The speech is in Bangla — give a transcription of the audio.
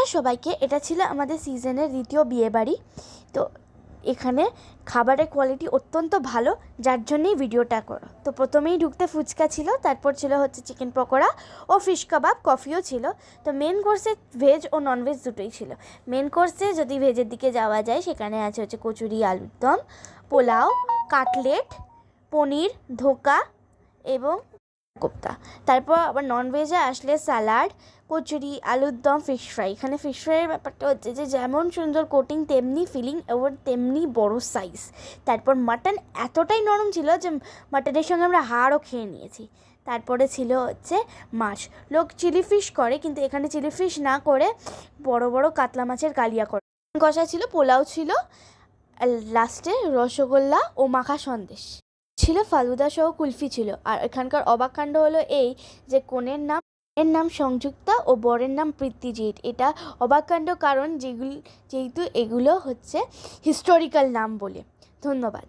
নমস্কার সবাইকে। এটা ছিল আমাদের সিজনের দ্বিতীয় বিয়েবাড়ি। তো এখানে খাবারের কোয়ালিটি অত্যন্ত ভালো, যার জন্যই ভিডিওটা করো। তো প্রথমেই ঢুকতে ফুচকা ছিল, তারপর ছিল হচ্ছে চিকেন পকোড়া ও ফিশ কাবাব, কফিও ছিল। তো মেন কোর্সে ভেজ ও ননভেজ দুটোই ছিল। মেন কোর্সে যদি ভেজের দিকে যাওয়া যায়, সেখানে আছে হচ্ছে কচুরি, আলুর দম, পোলাও, কাটলেট, পনির, ধোকা এবং কোপ্তা। তারপর আবার ননভেজে আসলে স্যালাড, কচুরি, আলুর দম, ফিশ ফ্রাই। এখানে ফিশ ফ্রাইয়ের ব্যাপারটা হচ্ছে যে যেমন সুন্দর কোটিং তেমনি ফিলিং এবং তেমনি বড় সাইজ। তারপর মাটন এতটাই নরম ছিল যে মাটনের সঙ্গে আমরা হাড়ও খেয়ে নিয়েছি। তারপরে ছিল হচ্ছে মাছ। লোক চিলি ফিশ করে, কিন্তু এখানে চিলি ফিশ না করে বড় বড় কাতলা মাছের কালিয়া করে। কষা ছিল, পোলাও ছিল, লাস্টে রসগোল্লা ও মাখা সন্দেশ ছিল, ফালুদা সহ কুলফি ছিল। আর এখানকার অবাক কাণ্ড হলো এই যে কনের নাম সংযুক্তা ও বরের নাম প্রীতিজিৎ। এটা অবাক কাণ্ড, কারণ যেহেতু এগুলো হচ্ছে হিস্টোরিক্যাল নাম বলে। ধন্যবাদ।